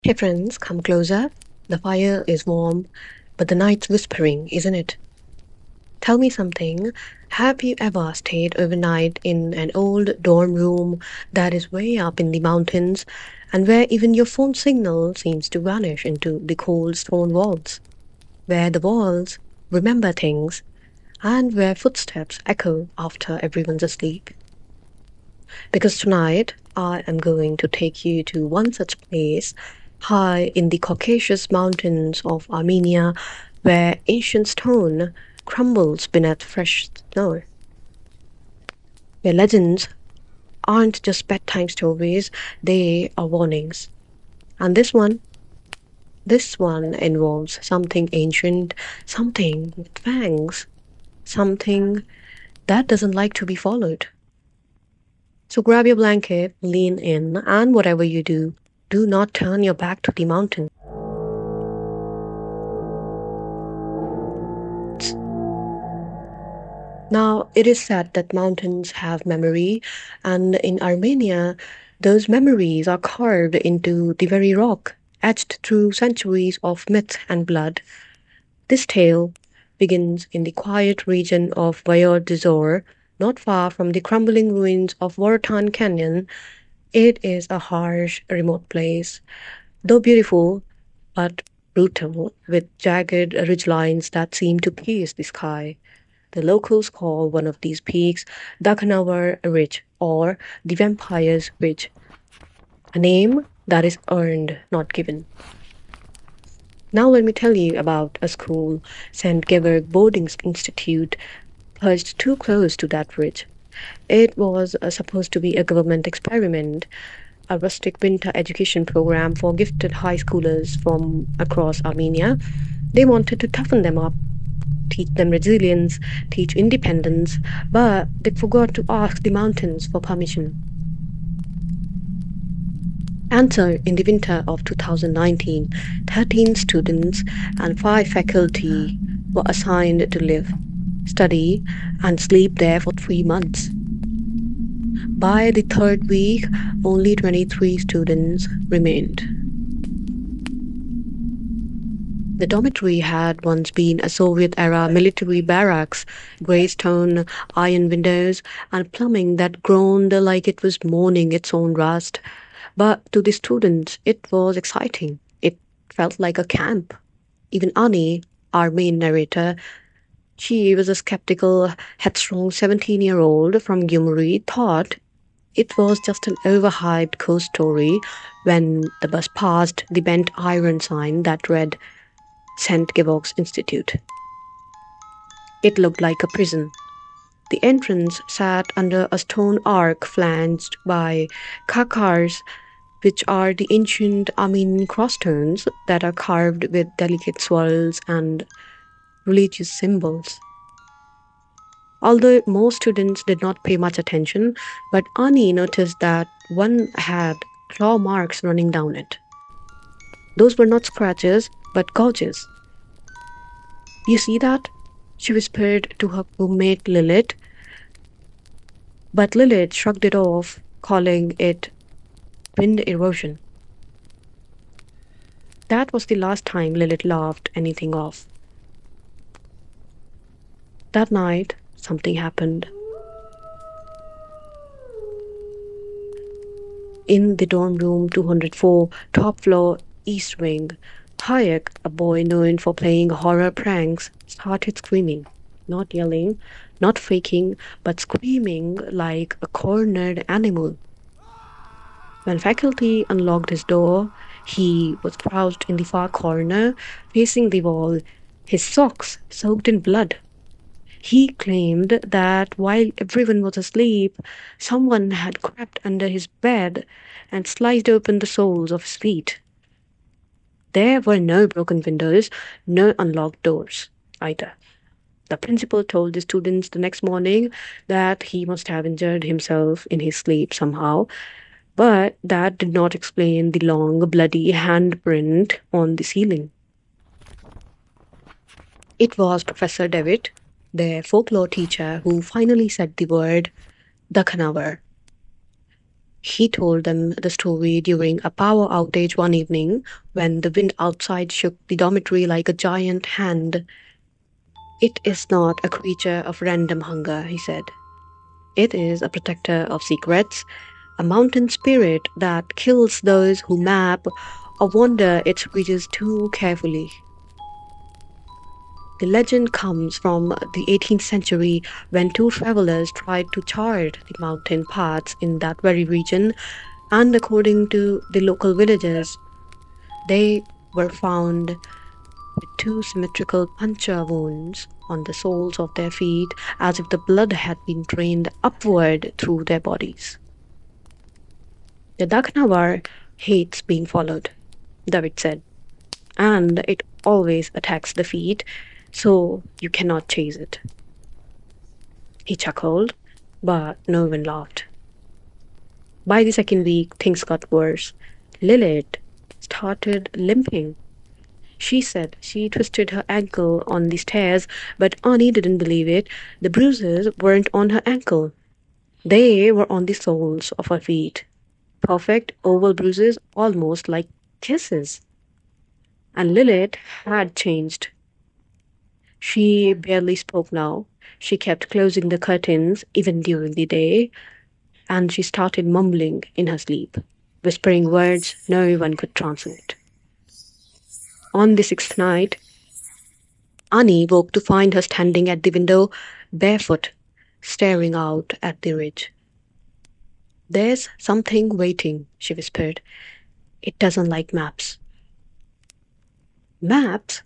Hey friends, come closer. The fire is warm, but the night's whispering, isn't it? Tell me something. Have you ever stayed overnight in an old dorm room that is way up in the mountains and where even your phone signal seems to vanish into the cold stone walls? Where the walls remember things and where footsteps echo after everyone's asleep? Because tonight I am going to take you to one such place high in the Caucasus Mountains of Armenia where ancient stone crumbles beneath fresh snow. Where legends aren't just bedtime stories, they are warnings. And this one involves something ancient, something with fangs, something that doesn't like to be followed. So grab your blanket, lean in, and whatever you do, do not turn your back to the mountain. Now, it is said that mountains have memory, and in Armenia, those memories are carved into the very rock, etched through centuries of myth and blood. This tale begins in the quiet region of Vayots, not far from the crumbling ruins of Vortan Canyon. It is a harsh, remote place, though beautiful, but brutal, with jagged ridgelines that seem to pierce the sky. The locals call one of these peaks Dakhanavar Ridge or the Vampire's Ridge, a name that is earned, not given. Now let me tell you about a school, St. Georg Boarding Institute, perched too close to that ridge. It was supposed to be a government experiment, a rustic winter education program for gifted high schoolers from across Armenia. They wanted to toughen them up, teach them resilience, teach independence, but they forgot to ask the mountains for permission. And so, in the winter of 2019, 13 students and 5 faculty were assigned to live, study, and sleep there for 3 months. By the third week, only 23 students remained. The dormitory had once been a Soviet-era military barracks, grey stone, iron windows, and plumbing that groaned like it was mourning its own rust. But to the students, it was exciting. It felt like a camp. Even Ani, our main narrator, she was a skeptical, headstrong 17-year-old from Gyumri, thought it was just an overhyped ghost story when the bus passed the bent iron sign that read St. Georg's Institute. It looked like a prison. The entrance sat under a stone arch flanked by khakars, which are the ancient Armenian crossstones that are carved with delicate swirls and religious symbols. Although most students did not pay much attention, but Ani noticed that one had claw marks running down it. Those were not scratches, but gouges. You see that? She whispered to her roommate Lilith, but Lilith shrugged it off, calling it wind erosion. That was the last time Lilith laughed anything off. That night, something happened. In the dorm room 204, top floor, East Wing, Hayek, a boy known for playing horror pranks, started screaming. Not yelling, not faking, but screaming like a cornered animal. When faculty unlocked his door, he was crouched in the far corner, facing the wall, his socks soaked in blood. He claimed that while everyone was asleep, someone had crept under his bed and sliced open the soles of his feet. There were no broken windows, no unlocked doors either. The principal told the students the next morning that he must have injured himself in his sleep somehow, but that did not explain the long, bloody handprint on the ceiling. It was Professor David, their folklore teacher, who finally said the word Dakhanavar. He told them the story during a power outage one evening when the wind outside shook the dormitory like a giant hand. It is not a creature of random hunger, he said. It is a protector of secrets, a mountain spirit that kills those who map or wander its reaches too carefully. The legend comes from the 18th century when two travelers tried to chart the mountain paths in that very region, and according to the local villagers, they were found with two symmetrical puncture wounds on the soles of their feet, as if the blood had been drained upward through their bodies. The Dakhanar hates being followed, David said, and it always attacks the feet, so you cannot chase it. He chuckled, but no one laughed. By the second week, things got worse. Lilith started limping. She said she twisted her ankle on the stairs, but Annie didn't believe it. The bruises weren't on her ankle. They were on the soles of her feet. Perfect oval bruises, almost like kisses. And Lilith had changed. She barely spoke now. She kept closing the curtains, even during the day, and she started mumbling in her sleep, whispering words no one could translate. On the sixth night, Annie woke to find her standing at the window, barefoot, staring out at the ridge. There's something waiting, she whispered. It doesn't like maps. Maps?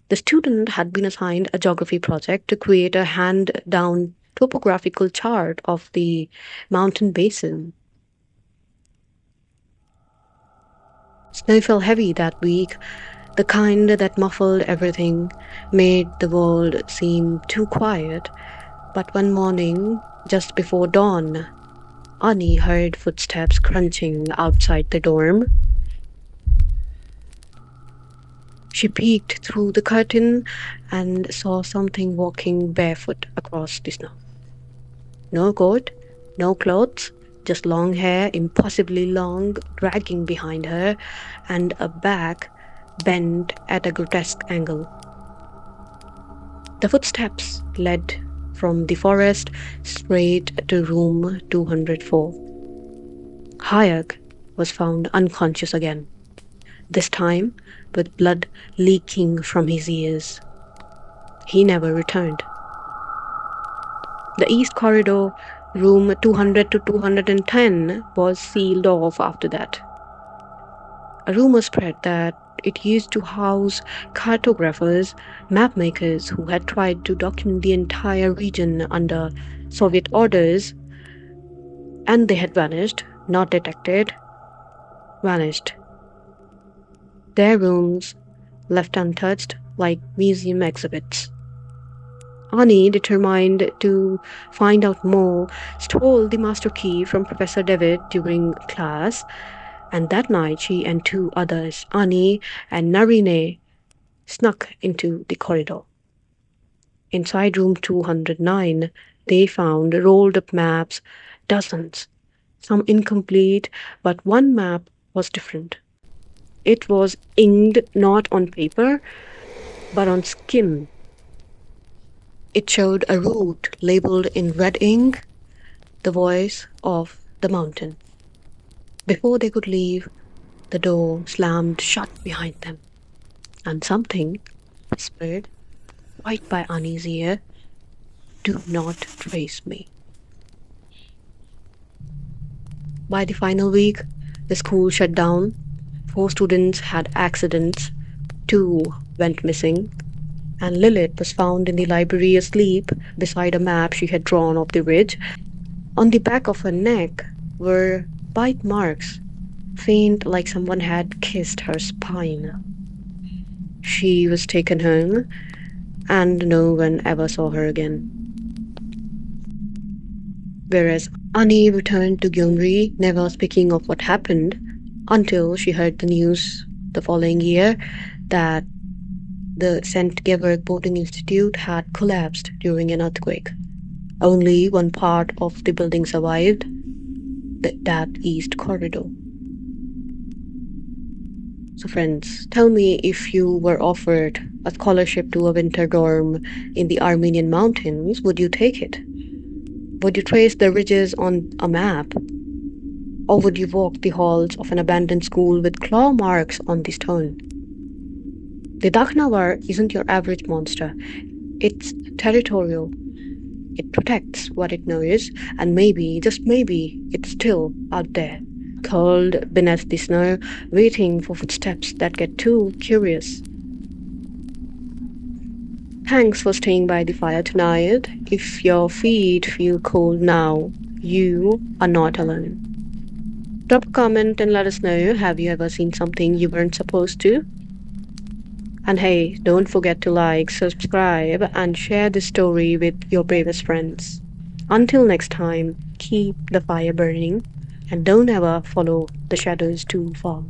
The student had been assigned a geography project to create a hand-down topographical chart of the mountain basin. Snow fell heavy that week, the kind that muffled everything, made the world seem too quiet. But one morning, just before dawn, Annie heard footsteps crunching outside the dorm. She peeked through the curtain and saw something walking barefoot across the snow. No coat, no clothes, just long hair, impossibly long, dragging behind her, and a back bent at a grotesque angle. The footsteps led from the forest straight to room 204. Hayek was found unconscious again, this time with blood leaking from his ears. He never returned. The east corridor, room 200 to 210, was sealed off after that. A rumor spread that it used to house cartographers, mapmakers who had tried to document the entire region under Soviet orders, and they had vanished, not detected, vanished. Their rooms left untouched like museum exhibits. Annie, determined to find out more, stole the master key from Professor David during class, and that night she and two others, Annie and Narine, snuck into the corridor. Inside room 209, they found rolled-up maps, dozens, some incomplete, but one map was different. It was inked not on paper, but on skin. It showed a route labeled in red ink, the voice of the mountain. Before they could leave, the door slammed shut behind them, and something whispered right by Annie's ear, "Do not trace me." By the final week, the school shut down. 4 students had accidents, 2 went missing, and Lilith was found in the library asleep beside a map she had drawn of the ridge. On the back of her neck were bite marks, faint like someone had kissed her spine. She was taken home, and no one ever saw her again. Whereas Annie returned to Gyumri, never speaking of what happened, until she heard the news the following year that the St. Georg Boarding Institute had collapsed during an earthquake. Only one part of the building survived. that east corridor. So, friends, tell me, if you were offered a scholarship to a winter dorm in the Armenian mountains, would you take it? Would you trace the ridges on a map? Or would you walk the halls of an abandoned school with claw marks on the stone? The Dakhanavar isn't your average monster. It's territorial. It protects what it knows, and maybe, just maybe, it's still out there, curled beneath the snow, waiting for footsteps that get too curious. Thanks for staying by the fire tonight. If your feet feel cold now, you are not alone. Drop a comment and let us know, have you ever seen something you weren't supposed to? And hey, don't forget to like, subscribe, and share this story with your bravest friends. Until next time, keep the fire burning and don't ever follow the shadows too far.